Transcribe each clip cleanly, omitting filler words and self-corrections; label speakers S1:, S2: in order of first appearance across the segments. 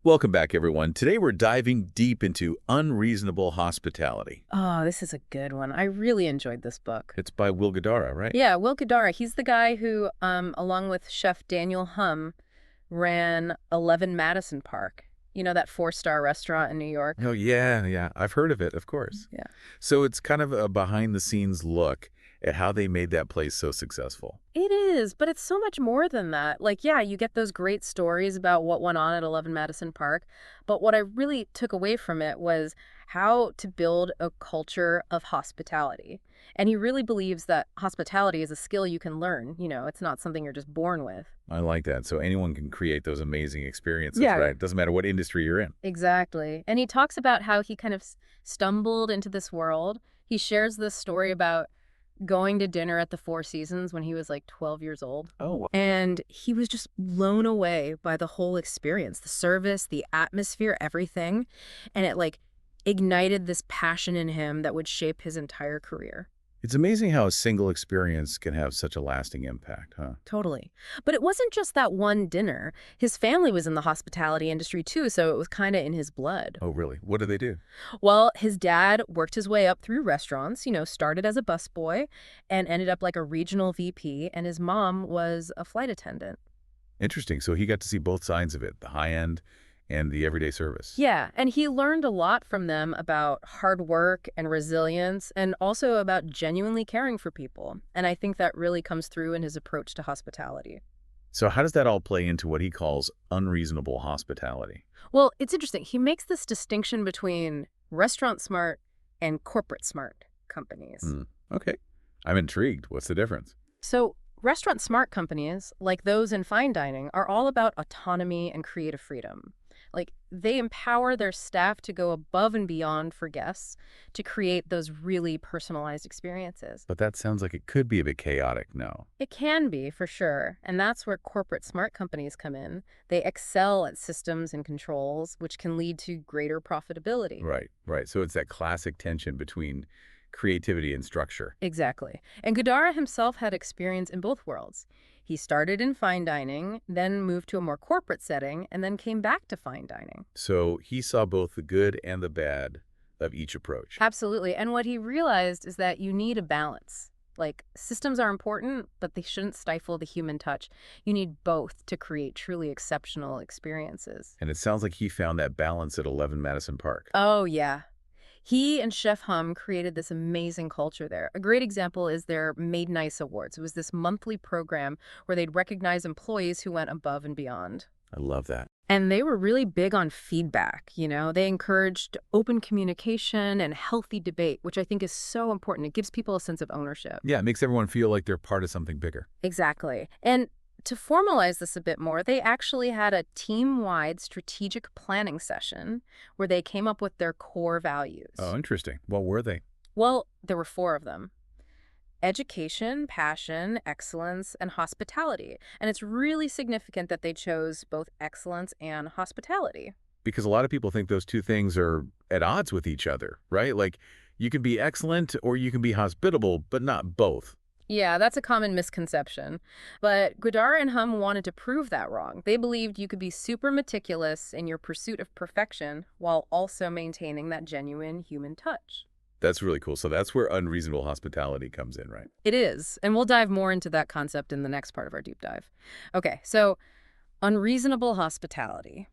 S1: Welcome back, everyone. Today we're diving deep into Unreasonable Hospitality.
S2: Oh, this is a good one. I really enjoyed this book.
S1: It's by Will Guidara, right?
S2: Yeah, Will Guidara, he's the guy who, along with Chef Daniel Humm, ran 11 Madison Park. You know, that four-star restaurant in New York?
S1: Oh, yeah, yeah. I've heard of it, of course.
S2: Yeah.
S1: So it's kind of a behind-the-scenes look at how they made that place so successful.
S2: It is, but it's so much more than that. Like, yeah, you get those great stories about what went on at 11 Madison Park, but what I really took away from it was how to build a culture of hospitality. And he really believes that hospitality is a skill you can learn. You know, it's not something you're just born with.
S1: I like that. So anyone can create those amazing experiences,
S2: Yeah.
S1: right? Doesn't matter what industry you're in.
S2: Exactly. And he talks about how he kind of stumbled into this world. He shares this story about going to dinner at the Four Seasons when he was like 12 years old.
S1: Oh, wow.
S2: And he was just blown away by the whole experience, the service, the atmosphere, everything. And it like ignited this passion in him that would shape his entire career.
S1: It's amazing how a single experience can have such a lasting impact, huh?
S2: Totally. But it wasn't just that one dinner. His family was in the hospitality industry too, so it was kind of in his blood.
S1: Oh, really? What do they do?
S2: Well, his dad worked his way up through restaurants, you know, started as a busboy and ended up like a regional VP, and his mom was a flight attendant.
S1: Interesting. So he got to see both sides of it, the high end and the everyday service.
S2: Yeah, and he learned a lot from them about hard work and resilience and also about genuinely caring for people. And I think that really comes through in his approach to hospitality.
S1: So how does that all play into what he calls unreasonable hospitality?
S2: Well, it's interesting. He makes this distinction between restaurant smart and corporate smart companies.
S1: Hmm. Okay. I'm intrigued. What's the difference?
S2: So, restaurant smart companies, like those in fine dining, are all about autonomy and creative freedom. Like, they empower their staff to go above and beyond for guests to create those really personalized experiences.
S1: But that sounds like it could be a bit chaotic, no?
S2: It can be, for sure, and that's where corporate smart companies come in. They excel at systems and controls, which can lead to greater profitability.
S1: Right, right. So it's that classic tension between creativity and structure.
S2: Exactly. And Guidara himself had experience in both worlds. He started in fine dining, then moved to a more corporate setting, and then came back to fine dining.
S1: So he saw both the good and the bad of each approach.
S2: Absolutely. And what he realized is that you need a balance. Like, systems are important, but they shouldn't stifle the human touch. You need both to create truly exceptional experiences.
S1: And it sounds like he found that balance at 11 Madison Park.
S2: Oh, yeah. He and Chef Humm created this amazing culture there. A great example is their Made Nice Awards. It was this monthly program where they'd recognize employees who went above and beyond.
S1: I love that.
S2: And they were really big on feedback, you know. They encouraged open communication and healthy debate, which I think is so important. It gives people a sense of ownership.
S1: Yeah, it makes everyone feel like they're part of something bigger.
S2: Exactly. And to formalize this a bit more, they actually had a team-wide strategic planning session where they came up with their core values.
S1: Oh, interesting. What were they?
S2: Well, there were four of them: education, passion, excellence, and hospitality. And it's really significant that they chose both excellence and hospitality.
S1: Because a lot of people think those two things are at odds with each other, right? Like you can be excellent or you can be hospitable, but not both.
S2: Yeah, that's a common misconception. But Guidara and Humm wanted to prove that wrong. They believed you could be super meticulous in your pursuit of perfection while also maintaining that genuine human touch.
S1: That's really cool. So that's where unreasonable hospitality comes in, right?
S2: It is, and we'll dive more into that concept in the next part of our deep dive. Okay, so unreasonable hospitality.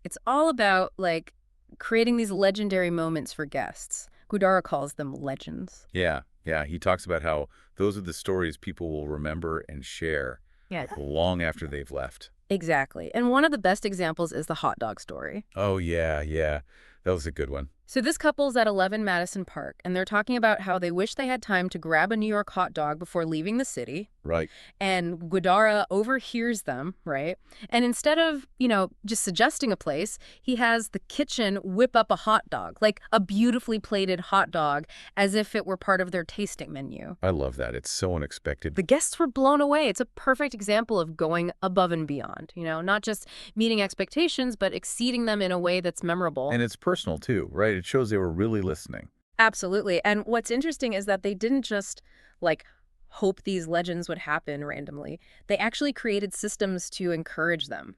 S2: It's all about, like, creating these legendary moments for guests. Guidara calls them legends.
S1: Yeah, yeah. He talks about how those are the stories people will remember and share
S2: Yeah.
S1: long after they've left.
S2: Exactly. And one of the best examples is the hot dog story.
S1: Oh, yeah, yeah. That was a good one.
S2: So this couple's at 11 Madison Park, and they're talking about how they wish they had time to grab a New York hot dog before leaving the city.
S1: Right.
S2: And Guidara overhears them, right? And instead of, you know, just suggesting a place, he has the kitchen whip up a hot dog, like a beautifully plated hot dog, as if it were part of their tasting menu.
S1: I love that. It's so unexpected.
S2: The guests were blown away. It's a perfect example of going above and beyond, you know, not just meeting expectations, but exceeding them in a way that's memorable.
S1: And it's personal, too, right? It shows they were really listening.
S2: Absolutely. And what's interesting is that they didn't just, like, hope these legends would happen randomly. They actually created systems to encourage them.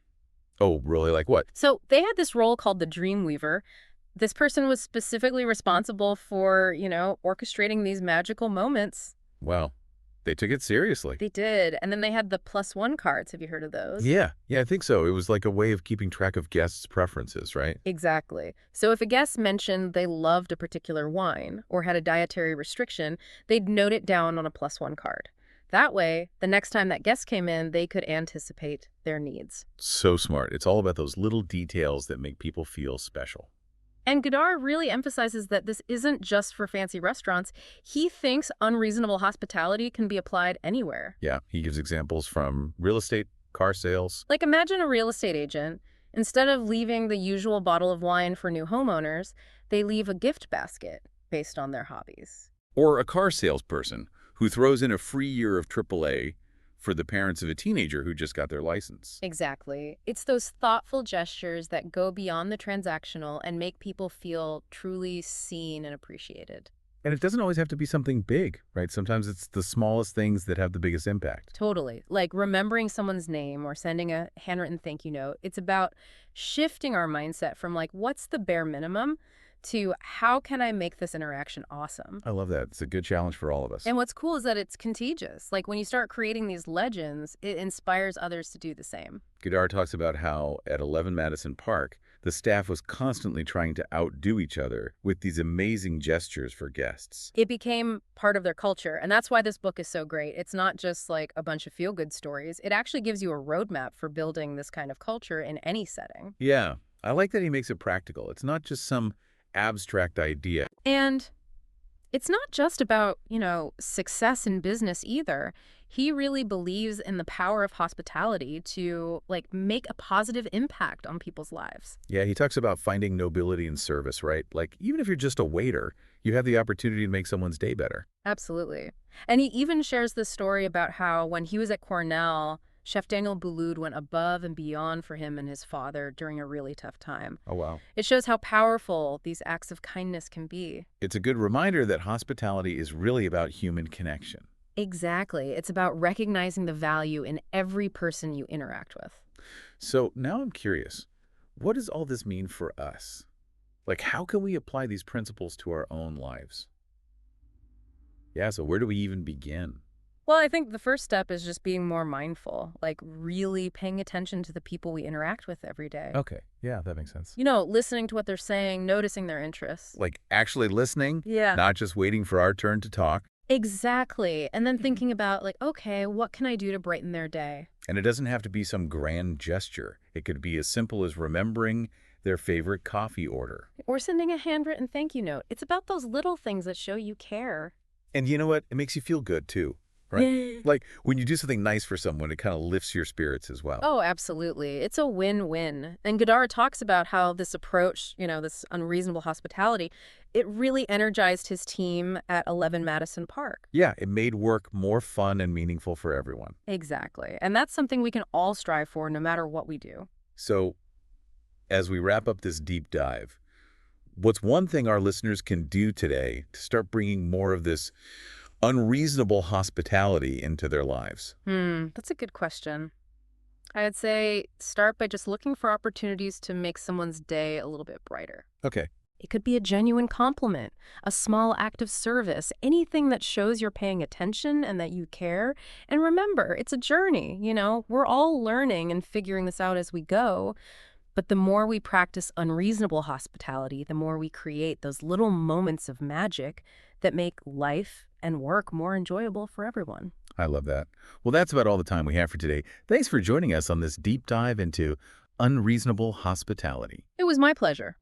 S1: Oh, really? Like what?
S2: So they had this role called the Dreamweaver. This person was specifically responsible for, orchestrating these magical moments.
S1: Well, they took it seriously.
S2: They did. And then they had the +1 cards. Have you heard of those?
S1: Yeah, yeah, I think so. It was like a way of keeping track of guests' preferences, right?
S2: Exactly. So if a guest mentioned they loved a particular wine or had a dietary restriction, they'd note it down on a +1 card. That way, the next time that guest came in, they could anticipate their needs.
S1: So smart. It's all about those little details that make people feel special.
S2: And Guidara really emphasizes that this isn't just for fancy restaurants. He thinks unreasonable hospitality can be applied anywhere.
S1: Yeah, he gives examples from real estate, car sales,
S2: Like imagine a real estate agent. Instead of leaving the usual bottle of wine for new homeowners, they leave a gift basket based on their hobbies.
S1: or a car salesperson who throws in a free year of AAA for the parents of a teenager who just got their license.
S2: Exactly. It's those thoughtful gestures that go beyond the transactional and make people feel truly seen and appreciated.
S1: And it doesn't always have to be something big, right? Sometimes it's the smallest things that have the biggest impact.
S2: Totally. Like remembering someone's name or sending a handwritten thank you note. It's about shifting our mindset from like, what's the bare minimum to how can I make this interaction awesome?
S1: I love that. It's a good challenge for all of us.
S2: And what's cool is that it's contagious. Like when you start creating these legends, it inspires others to do the same.
S1: Guidara talks about how at 11 Madison Park, the staff was constantly trying to outdo each other with these amazing gestures for guests.
S2: It became part of their culture, and that's why this book is so great. It's not just like a bunch of feel-good stories. It actually gives you a roadmap for building this kind of culture in any setting.
S1: Yeah, I like that he makes it practical. It's not just some abstract idea.
S2: And it's not just about, success in business either. He really believes in the power of hospitality to like make a positive impact on people's lives.
S1: Yeah, he talks about finding nobility in service, right? Like, even if you're just a waiter, you have the opportunity to make someone's day better.
S2: Absolutely. And he even shares this story about how when he was at Cornell, Chef Daniel Boulud went above and beyond for him and his father during a really tough time.
S1: Oh, wow.
S2: It shows how powerful these acts of kindness can be.
S1: It's a good reminder that hospitality is really about human connection.
S2: Exactly. It's about recognizing the value in every person you interact with.
S1: So now I'm curious, what does all this mean for us? Like, how can we apply these principles to our own lives? Yeah, so where do we even begin?
S2: Well, I think the first step is just being more mindful, like really paying attention to the people we interact with every day.
S1: Okay, yeah, that makes sense.
S2: Listening to what they're saying, noticing their interests.
S1: Like actually listening,
S2: Yeah.
S1: not just waiting for our turn to talk.
S2: Exactly. And then thinking about like, okay, what can I do to brighten their day?
S1: And it doesn't have to be some grand gesture. It could be as simple as remembering their favorite coffee order.
S2: Or sending a handwritten thank you note. It's about those little things that show you care.
S1: And you know what? It makes you feel good too, right?
S2: Yeah.
S1: Like when you do something nice for someone, it kind of lifts your spirits as well.
S2: Oh, absolutely. It's a win-win. And Guidara talks about how this approach, this unreasonable hospitality, it really energized his team at 11 Madison Park.
S1: Yeah, it made work more fun and meaningful for everyone.
S2: Exactly. And that's something we can all strive for no matter what we do.
S1: So as we wrap up this deep dive, what's one thing our listeners can do today to start bringing more of this unreasonable hospitality into their lives?
S2: That's a good question. I'd say start by just looking for opportunities to make someone's day a little bit brighter.
S1: Okay.
S2: It could be a genuine compliment, a small act of service, anything that shows you're paying attention and that you care. And remember, it's a journey, We're all learning and figuring this out as we go. But the more we practice unreasonable hospitality, the more we create those little moments of magic that make life and work more enjoyable for everyone.
S1: I love that. Well, that's about all the time we have for today. Thanks for joining us on this deep dive into unreasonable hospitality.
S2: It was my pleasure.